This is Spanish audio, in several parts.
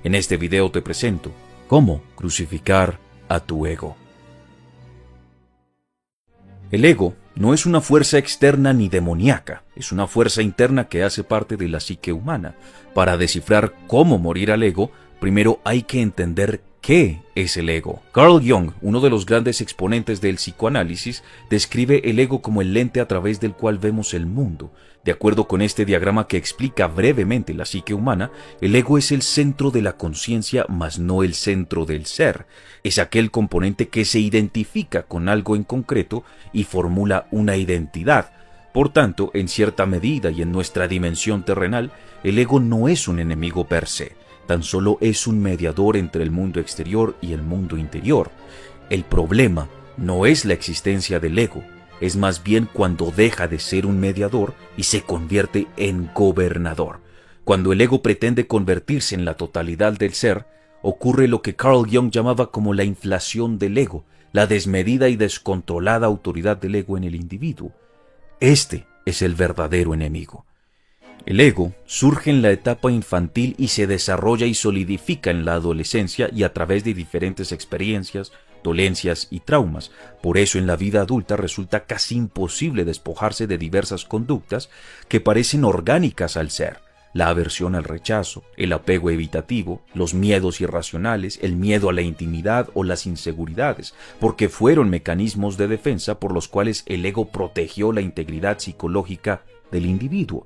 En este video te presento cómo crucificar a tu ego. El ego no es una fuerza externa ni demoníaca, es una fuerza interna que hace parte de la psique humana. Para descifrar cómo morir al ego, primero hay que entender ¿qué es el ego? Carl Jung, uno de los grandes exponentes del psicoanálisis, describe el ego como el lente a través del cual vemos el mundo. De acuerdo con este diagrama que explica brevemente la psique humana, el ego es el centro de la conciencia, mas no el centro del ser. Es aquel componente que se identifica con algo en concreto y formula una identidad. Por tanto, en cierta medida y en nuestra dimensión terrenal, el ego no es un enemigo per se. Tan solo es un mediador entre el mundo exterior y el mundo interior. El problema no es la existencia del ego, es más bien cuando deja de ser un mediador y se convierte en gobernador. Cuando el ego pretende convertirse en la totalidad del ser, ocurre lo que Carl Jung llamaba como la inflación del ego, la desmedida y descontrolada autoridad del ego en el individuo. Este es el verdadero enemigo. El ego surge en la etapa infantil y se desarrolla y solidifica en la adolescencia y a través de diferentes experiencias, dolencias y traumas. Por eso en la vida adulta resulta casi imposible despojarse de diversas conductas que parecen orgánicas al ser. La aversión al rechazo, el apego evitativo, los miedos irracionales, el miedo a la intimidad o las inseguridades, porque fueron mecanismos de defensa por los cuales el ego protegió la integridad psicológica del individuo.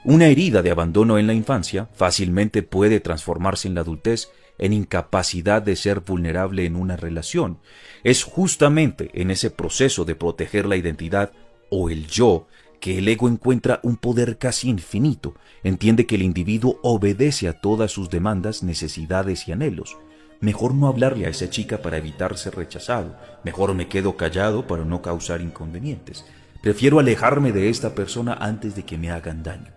Una herida de abandono en la infancia fácilmente puede transformarse en la adultez en incapacidad de ser vulnerable en una relación. Es justamente en ese proceso de proteger la identidad o el yo que el ego encuentra un poder casi infinito. Entiende que el individuo obedece a todas sus demandas, necesidades y anhelos. Mejor no hablarle a esa chica para evitar ser rechazado. Mejor me quedo callado para no causar inconvenientes. Prefiero alejarme de esta persona antes de que me hagan daño.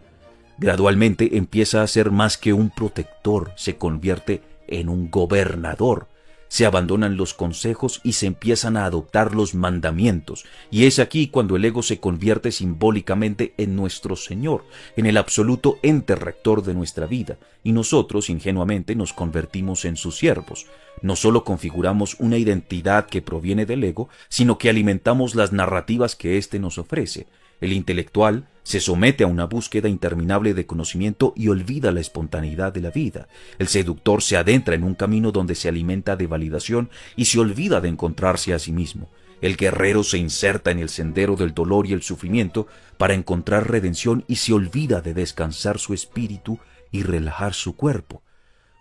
Gradualmente empieza a ser más que un protector, se convierte en un gobernador. Se abandonan los consejos y se empiezan a adoptar los mandamientos. Y es aquí cuando el ego se convierte simbólicamente en nuestro Señor, en el absoluto ente rector de nuestra vida. Y nosotros, ingenuamente, nos convertimos en sus siervos. No solo configuramos una identidad que proviene del ego, sino que alimentamos las narrativas que éste nos ofrece. El intelectual se somete a una búsqueda interminable de conocimiento y olvida la espontaneidad de la vida. El seductor se adentra en un camino donde se alimenta de validación y se olvida de encontrarse a sí mismo. El guerrero se inserta en el sendero del dolor y el sufrimiento para encontrar redención y se olvida de descansar su espíritu y relajar su cuerpo.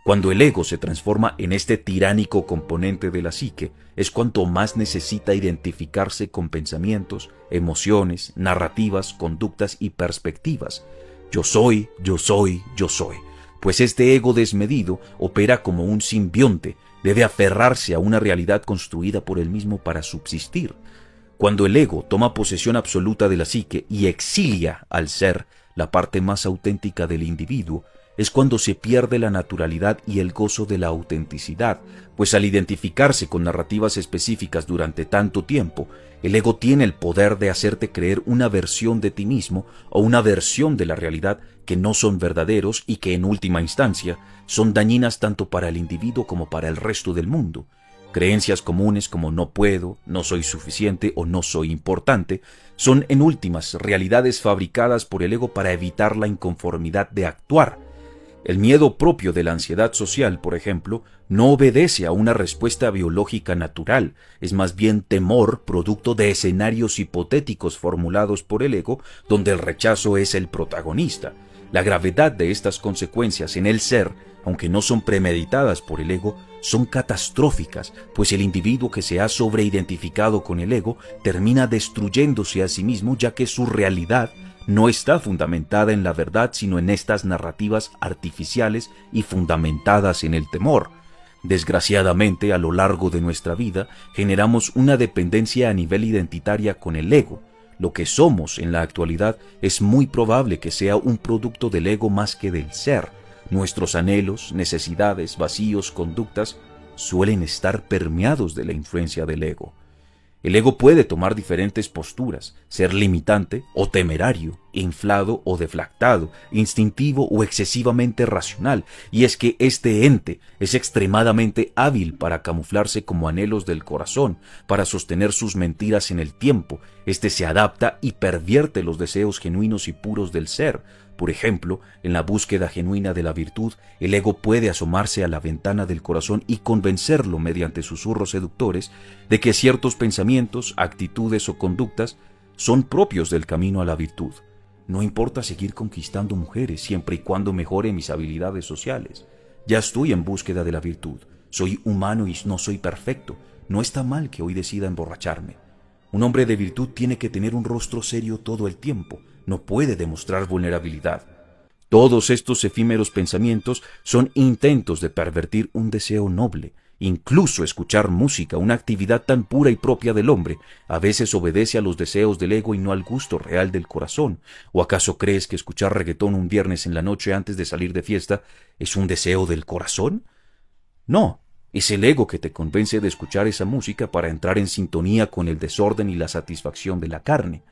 Cuando el ego se transforma en este tiránico componente de la psique, es cuanto más necesita identificarse con pensamientos, emociones, narrativas, conductas y perspectivas. Yo soy, yo soy, yo soy. Pues este ego desmedido opera como un simbionte, debe aferrarse a una realidad construida por él mismo para subsistir. Cuando el ego toma posesión absoluta de la psique y exilia al ser, la parte más auténtica del individuo, es cuando se pierde la naturalidad y el gozo de la autenticidad, pues al identificarse con narrativas específicas durante tanto tiempo, el ego tiene el poder de hacerte creer una versión de ti mismo o una versión de la realidad que no son verdaderos y que en última instancia son dañinas tanto para el individuo como para el resto del mundo. Creencias comunes como no puedo, no soy suficiente o no soy importante son en últimas realidades fabricadas por el ego para evitar la inconformidad de actuar. El miedo propio de la ansiedad social, por ejemplo, no obedece a una respuesta biológica natural, es más bien temor producto de escenarios hipotéticos formulados por el ego, donde el rechazo es el protagonista. La gravedad de estas consecuencias en el ser, aunque no son premeditadas por el ego, son catastróficas, pues el individuo que se ha sobreidentificado con el ego termina destruyéndose a sí mismo, ya que su realidad no está fundamentada en la verdad, sino en estas narrativas artificiales y fundamentadas en el temor. Desgraciadamente, a lo largo de nuestra vida, generamos una dependencia a nivel identitaria con el ego. Lo que somos en la actualidad es muy probable que sea un producto del ego más que del ser. Nuestros anhelos, necesidades, vacíos, conductas suelen estar permeados de la influencia del ego. El ego puede tomar diferentes posturas, ser limitante o temerario, inflado o deflactado, instintivo o excesivamente racional, y es que este ente es extremadamente hábil para camuflarse como anhelos del corazón, para sostener sus mentiras en el tiempo. Este se adapta y pervierte los deseos genuinos y puros del ser. Por ejemplo, en la búsqueda genuina de la virtud, el ego puede asomarse a la ventana del corazón y convencerlo mediante susurros seductores de que ciertos pensamientos, actitudes o conductas son propios del camino a la virtud. No importa seguir conquistando mujeres siempre y cuando mejore mis habilidades sociales. Ya estoy en búsqueda de la virtud. Soy humano y no soy perfecto. No está mal que hoy decida emborracharme. Un hombre de virtud tiene que tener un rostro serio todo el tiempo. No puede demostrar vulnerabilidad. Todos estos efímeros pensamientos son intentos de pervertir un deseo noble. Incluso escuchar música, una actividad tan pura y propia del hombre, a veces obedece a los deseos del ego y no al gusto real del corazón. ¿O acaso crees que escuchar reggaetón un viernes en la noche antes de salir de fiesta es un deseo del corazón? No. Es el ego que te convence de escuchar esa música para entrar en sintonía con el desorden y la satisfacción de la carne.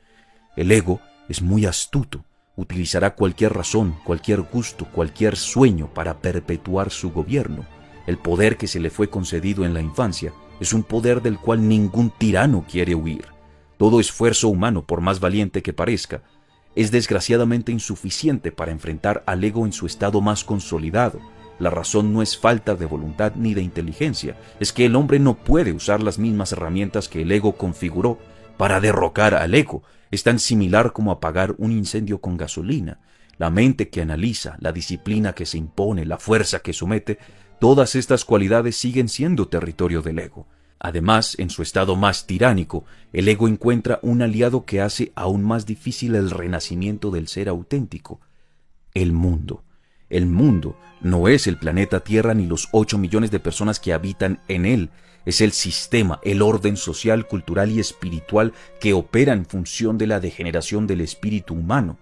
El ego es muy astuto. Utilizará cualquier razón, cualquier gusto, cualquier sueño para perpetuar su gobierno. El poder que se le fue concedido en la infancia es un poder del cual ningún tirano quiere huir. Todo esfuerzo humano, por más valiente que parezca, es desgraciadamente insuficiente para enfrentar al ego en su estado más consolidado. La razón no es falta de voluntad ni de inteligencia, es que el hombre no puede usar las mismas herramientas que el ego configuró para derrocar al ego. Es tan similar como apagar un incendio con gasolina. La mente que analiza, la disciplina que se impone, la fuerza que somete, todas estas cualidades siguen siendo territorio del ego. Además, en su estado más tiránico, el ego encuentra un aliado que hace aún más difícil el renacimiento del ser auténtico: el mundo. El mundo no es el planeta Tierra ni los 8 millones de personas que habitan en él. Es el sistema, el orden social, cultural y espiritual que opera en función de la degeneración del espíritu humano.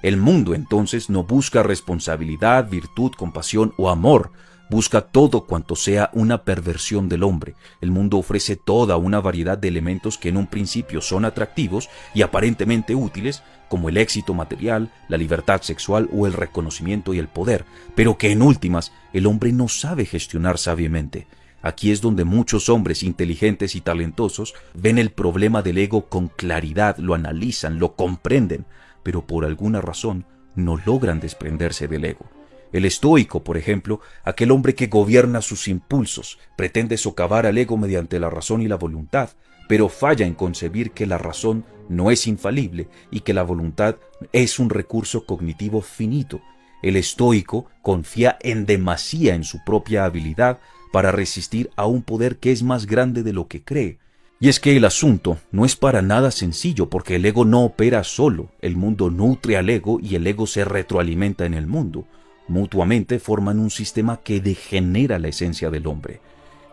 El mundo, entonces, no busca responsabilidad, virtud, compasión o amor. Busca todo cuanto sea una perversión del hombre. El mundo ofrece toda una variedad de elementos que en un principio son atractivos y aparentemente útiles, como el éxito material, la libertad sexual o el reconocimiento y el poder, pero que en últimas el hombre no sabe gestionar sabiamente. Aquí es donde muchos hombres inteligentes y talentosos ven el problema del ego con claridad, lo analizan, lo comprenden, pero por alguna razón no logran desprenderse del ego. El estoico, por ejemplo, aquel hombre que gobierna sus impulsos, pretende socavar al ego mediante la razón y la voluntad, pero falla en concebir que la razón no es infalible y que la voluntad es un recurso cognitivo finito. El estoico confía en demasía en su propia habilidad para resistir a un poder que es más grande de lo que cree. Y es que el asunto no es para nada sencillo, porque el ego no opera solo. El mundo nutre al ego y el ego se retroalimenta en el mundo. Mutuamente forman un sistema que degenera la esencia del hombre.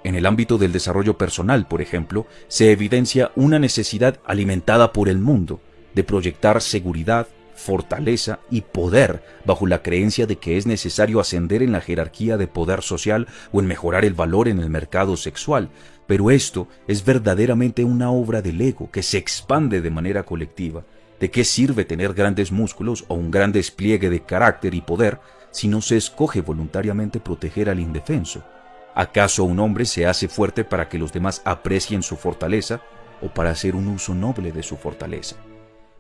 En el ámbito del desarrollo personal, por ejemplo, se evidencia una necesidad alimentada por el mundo de proyectar seguridad, fortaleza y poder bajo la creencia de que es necesario ascender en la jerarquía de poder social o en mejorar el valor en el mercado sexual. Pero esto es verdaderamente una obra del ego que se expande de manera colectiva. ¿De qué sirve tener grandes músculos o un gran despliegue de carácter y poder si no se escoge voluntariamente proteger al indefenso? ¿Acaso un hombre se hace fuerte para que los demás aprecien su fortaleza o para hacer un uso noble de su fortaleza?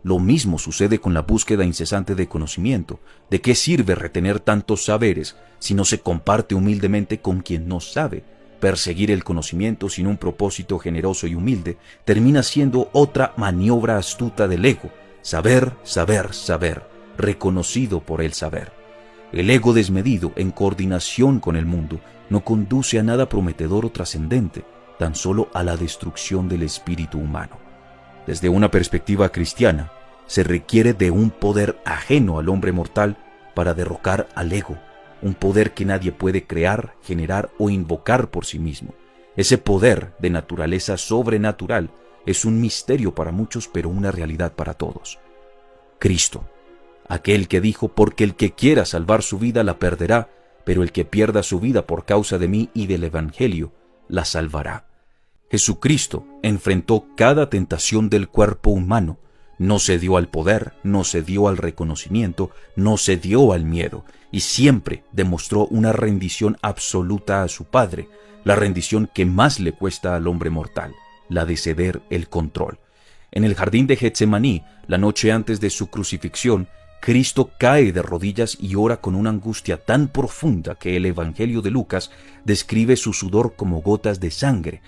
Lo mismo sucede con la búsqueda incesante de conocimiento. ¿De qué sirve retener tantos saberes si no se comparte humildemente con quien no sabe? Perseguir el conocimiento sin un propósito generoso y humilde termina siendo otra maniobra astuta del ego. Saber, saber, saber, reconocido por el saber. El ego desmedido, en coordinación con el mundo, no conduce a nada prometedor o trascendente, tan solo a la destrucción del espíritu humano. Desde una perspectiva cristiana, se requiere de un poder ajeno al hombre mortal para derrocar al ego, un poder que nadie puede crear, generar o invocar por sí mismo. Ese poder de naturaleza sobrenatural es un misterio para muchos, pero una realidad para todos. Cristo, aquel que dijo: porque el que quiera salvar su vida la perderá, pero el que pierda su vida por causa de mí y del Evangelio la salvará. Jesucristo enfrentó cada tentación del cuerpo humano. No cedió al poder, no cedió al reconocimiento, no cedió al miedo, y siempre demostró una rendición absoluta a su Padre, la rendición que más le cuesta al hombre mortal, la de ceder el control. En el jardín de Getsemaní, la noche antes de su crucifixión, Cristo cae de rodillas y ora con una angustia tan profunda que el Evangelio de Lucas describe su sudor como gotas de sangre.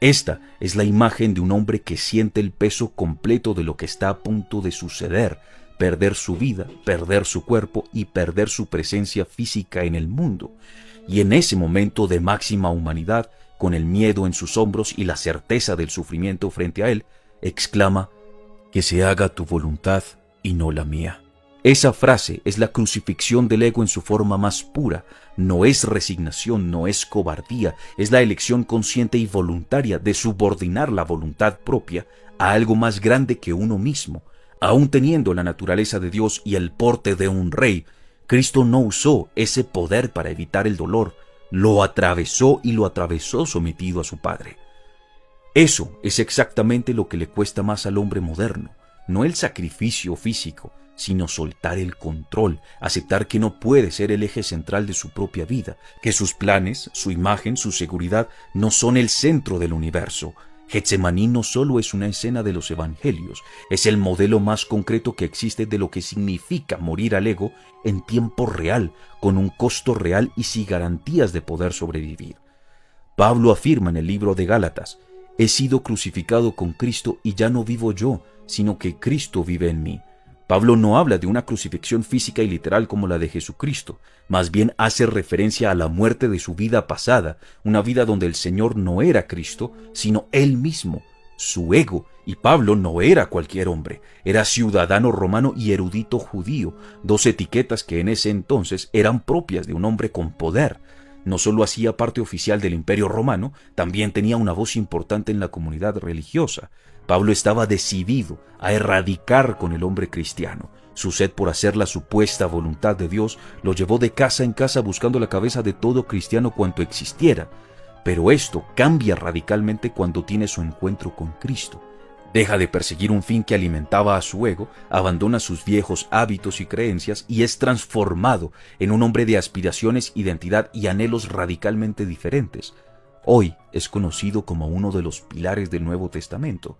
Esta es la imagen de un hombre que siente el peso completo de lo que está a punto de suceder, perder su vida, perder su cuerpo y perder su presencia física en el mundo. Y en ese momento de máxima humanidad, con el miedo en sus hombros y la certeza del sufrimiento frente a él, exclama: «Que se haga tu voluntad y no la mía». Esa frase es la crucifixión del ego en su forma más pura. No es resignación, no es cobardía, es la elección consciente y voluntaria de subordinar la voluntad propia a algo más grande que uno mismo. Aún teniendo la naturaleza de Dios y el porte de un rey, Cristo no usó ese poder para evitar el dolor, lo atravesó y lo atravesó sometido a su Padre. Eso es exactamente lo que le cuesta más al hombre moderno, no el sacrificio físico, sino soltar el control, aceptar que no puede ser el eje central de su propia vida, que sus planes, su imagen, su seguridad no son el centro del universo. Getsemaní no solo es una escena de los evangelios, es el modelo más concreto que existe de lo que significa morir al ego en tiempo real, con un costo real y sin garantías de poder sobrevivir. Pablo afirma en el libro de Gálatas: «He sido crucificado con Cristo y ya no vivo yo, sino que Cristo vive en mí». Pablo no habla de una crucifixión física y literal como la de Jesucristo, más bien hace referencia a la muerte de su vida pasada, una vida donde el Señor no era Cristo, sino Él mismo, su ego. Y Pablo no era cualquier hombre, era ciudadano romano y erudito judío, dos etiquetas que en ese entonces eran propias de un hombre con poder. No solo hacía parte oficial del Imperio Romano, también tenía una voz importante en la comunidad religiosa. Pablo estaba decidido a erradicar con el hombre cristiano. Su sed por hacer la supuesta voluntad de Dios lo llevó de casa en casa buscando la cabeza de todo cristiano cuanto existiera. Pero esto cambia radicalmente cuando tiene su encuentro con Cristo. Deja de perseguir un fin que alimentaba a su ego, abandona sus viejos hábitos y creencias y es transformado en un hombre de aspiraciones, identidad y anhelos radicalmente diferentes. Hoy es conocido como uno de los pilares del Nuevo Testamento.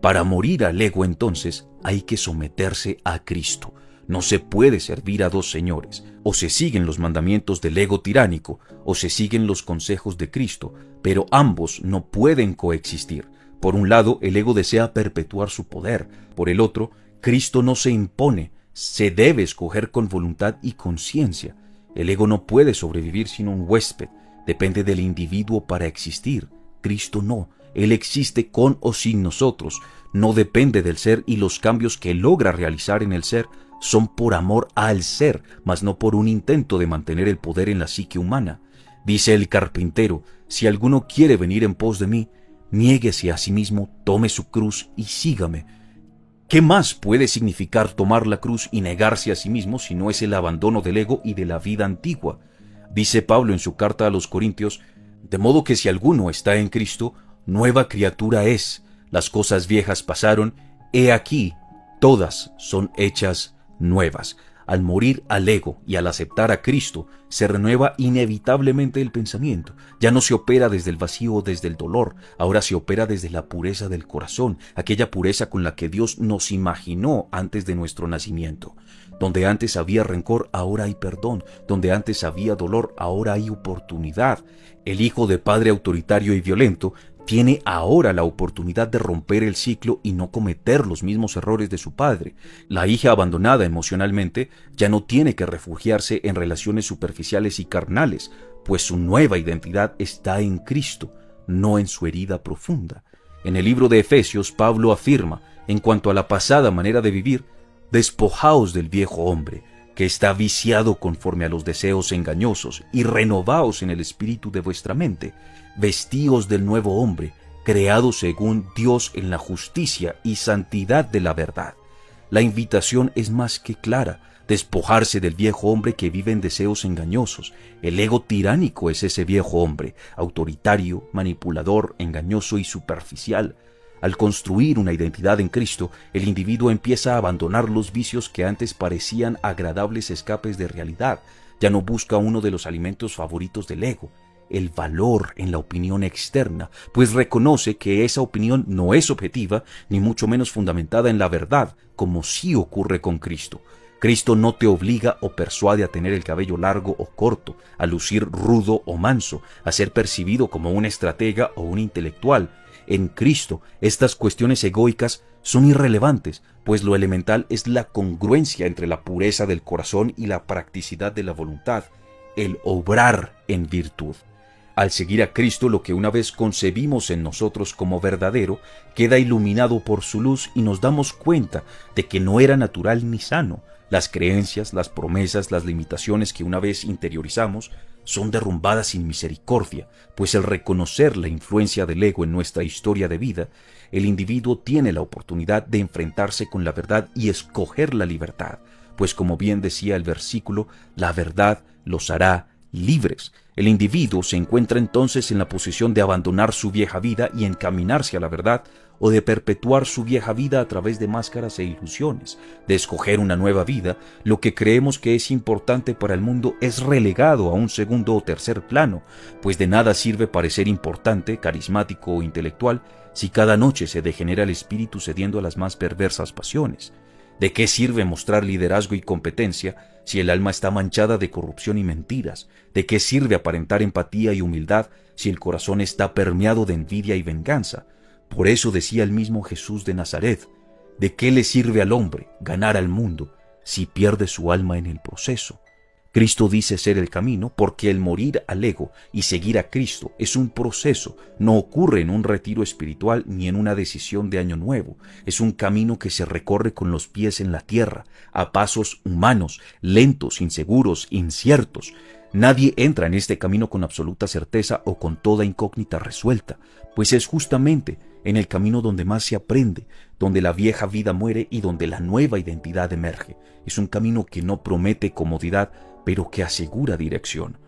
Para morir al ego, entonces, hay que someterse a Cristo. No se puede servir a dos señores. O se siguen los mandamientos del ego tiránico, o se siguen los consejos de Cristo, pero ambos no pueden coexistir. Por un lado, el ego desea perpetuar su poder. Por el otro, Cristo no se impone, se debe escoger con voluntad y conciencia. El ego no puede sobrevivir sin un huésped, depende del individuo para existir. Cristo no. Él existe con o sin nosotros, no depende del ser y los cambios que logra realizar en el ser son por amor al ser, mas no por un intento de mantener el poder en la psique humana. Dice el carpintero: «Si alguno quiere venir en pos de mí, niéguese a sí mismo, tome su cruz y sígame». ¿Qué más puede significar tomar la cruz y negarse a sí mismo si no es el abandono del ego y de la vida antigua? Dice Pablo en su carta a los Corintios: «De modo que si alguno está en Cristo, nueva criatura es, las cosas viejas pasaron, he aquí, todas son hechas nuevas». Al morir al ego y al aceptar a Cristo, se renueva inevitablemente el pensamiento. Ya no se opera desde el vacío o desde el dolor, ahora se opera desde la pureza del corazón, aquella pureza con la que Dios nos imaginó antes de nuestro nacimiento. Donde antes había rencor, ahora hay perdón. Donde antes había dolor, ahora hay oportunidad. El hijo de padre autoritario y violento tiene ahora la oportunidad de romper el ciclo y no cometer los mismos errores de su padre. La hija abandonada emocionalmente ya no tiene que refugiarse en relaciones superficiales y carnales, pues su nueva identidad está en Cristo, no en su herida profunda. En el libro de Efesios, Pablo afirma, en cuanto a la pasada manera de vivir: «Despojaos del viejo hombre, que está viciado conforme a los deseos engañosos, y renovaos en el espíritu de vuestra mente. Vestíos del nuevo hombre, creado según Dios en la justicia y santidad de la verdad». La invitación es más que clara. despojarse del viejo hombre que vive en deseos engañosos. El ego tiránico es ese viejo hombre, autoritario, manipulador, engañoso y superficial. Al construir una identidad en Cristo, el individuo empieza a abandonar los vicios que antes parecían agradables escapes de realidad. Ya no busca uno de los alimentos favoritos del ego, el valor en la opinión externa, pues reconoce que esa opinión no es objetiva, ni mucho menos fundamentada en la verdad, como sí ocurre con Cristo. Cristo no te obliga o persuade a tener el cabello largo o corto, a lucir rudo o manso, a ser percibido como un estratega o un intelectual. En Cristo, estas cuestiones egoicas son irrelevantes, pues lo elemental es la congruencia entre la pureza del corazón y la practicidad de la voluntad, el obrar en virtud. Al seguir a Cristo, lo que una vez concebimos en nosotros como verdadero, queda iluminado por su luz y nos damos cuenta de que no era natural ni sano. Las creencias, las promesas, las limitaciones que una vez interiorizamos son derrumbadas sin misericordia, pues al reconocer la influencia del ego en nuestra historia de vida, el individuo tiene la oportunidad de enfrentarse con la verdad y escoger la libertad, pues como bien decía el versículo, la verdad los hará libres. El individuo se encuentra entonces en la posición de abandonar su vieja vida y encaminarse a la verdad, o de perpetuar su vieja vida a través de máscaras e ilusiones. De escoger una nueva vida, lo que creemos que es importante para el mundo es relegado a un segundo o tercer plano, pues de nada sirve parecer importante, carismático o intelectual si cada noche se degenera el espíritu cediendo a las más perversas pasiones. ¿De qué sirve mostrar liderazgo y competencia si el alma está manchada de corrupción y mentiras? ¿De qué sirve aparentar empatía y humildad si el corazón está permeado de envidia y venganza? Por eso decía el mismo Jesús de Nazaret, ¿de qué le sirve al hombre ganar al mundo si pierde su alma en el proceso? Cristo dice ser el camino porque el morir al ego y seguir a Cristo es un proceso, no ocurre en un retiro espiritual ni en una decisión de año nuevo. Es un camino que se recorre con los pies en la tierra, a pasos humanos, lentos, inseguros, inciertos. Nadie entra en este camino con absoluta certeza o con toda incógnita resuelta, pues es justamente en el camino donde más se aprende, donde la vieja vida muere y donde la nueva identidad emerge. Es un camino que no promete comodidad, pero que asegura dirección.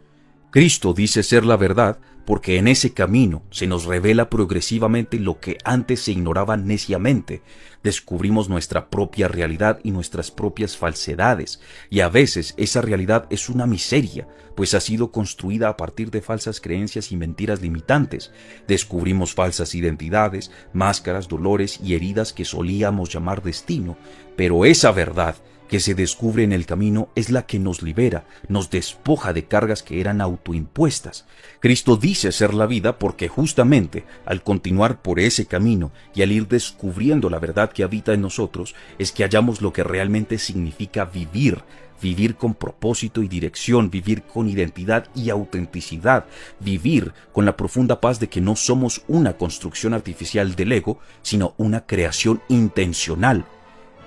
Cristo dice ser la verdad porque en ese camino se nos revela progresivamente lo que antes se ignoraba neciamente. Descubrimos nuestra propia realidad y nuestras propias falsedades, y a veces esa realidad es una miseria, pues ha sido construida a partir de falsas creencias y mentiras limitantes. Descubrimos falsas identidades, máscaras, dolores y heridas que solíamos llamar destino, pero esa verdad que se descubre en el camino es la que nos libera, nos despoja de cargas que eran autoimpuestas. Cristo dice ser la vida porque justamente al continuar por ese camino y al ir descubriendo la verdad que habita en nosotros, es que hallamos lo que realmente significa vivir, vivir con propósito y dirección, vivir con identidad y autenticidad, vivir con la profunda paz de que no somos una construcción artificial del ego, sino una creación intencional.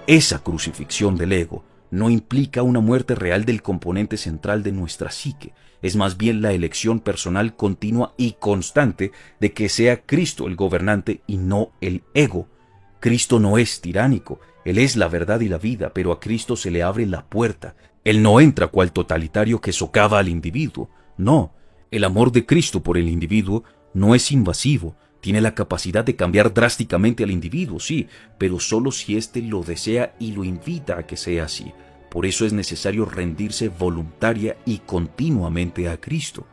Esa crucifixión del ego no implica una muerte real del componente central de nuestra psique, es más bien la elección personal continua y constante de que sea Cristo el gobernante y no el ego. Cristo no es tiránico, Él es la verdad y la vida, pero a Cristo se le abre la puerta. Él no entra cual totalitario que socava al individuo. No, el amor de Cristo por el individuo no es invasivo. Tiene la capacidad de cambiar drásticamente al individuo, sí, pero solo si éste lo desea y lo invita a que sea así. Por eso es necesario rendirse voluntaria y continuamente a Cristo.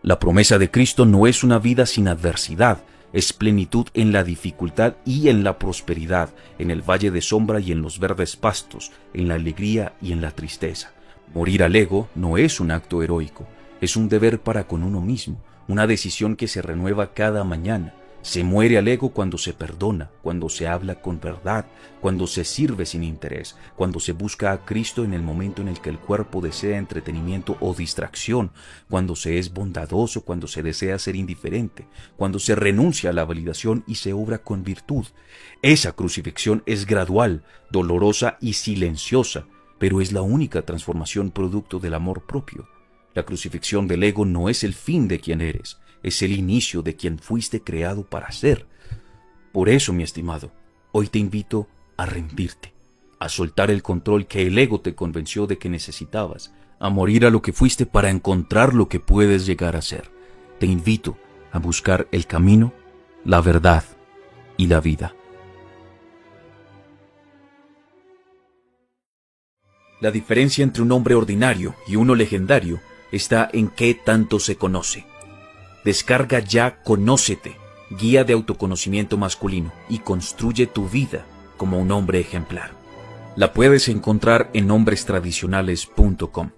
La promesa de Cristo no es una vida sin adversidad, es plenitud en la dificultad y en la prosperidad, en el valle de sombra y en los verdes pastos, en la alegría y en la tristeza. Morir al ego no es un acto heroico, es un deber para con uno mismo, una decisión que se renueva cada mañana. Se muere al ego cuando se perdona, cuando se habla con verdad, cuando se sirve sin interés, cuando se busca a Cristo en el momento en el que el cuerpo desea entretenimiento o distracción, cuando se es bondadoso, cuando se desea ser indiferente, cuando se renuncia a la validación y se obra con virtud. Esa crucifixión es gradual, dolorosa y silenciosa, pero es la única transformación producto del amor propio. La crucifixión del ego no es el fin de quien eres, es el inicio de quien fuiste creado para ser. Por eso, mi estimado, hoy te invito a rendirte. a soltar el control que el ego te convenció de que necesitabas, a morir a lo que fuiste para encontrar lo que puedes llegar a ser. Te invito a buscar el camino, la verdad y la vida. La diferencia entre un hombre ordinario y uno legendario está en qué tanto se conoce. Descarga ya Conócete, guía de autoconocimiento masculino, y construye tu vida como un hombre ejemplar. La puedes encontrar en hombrestradicionales.com.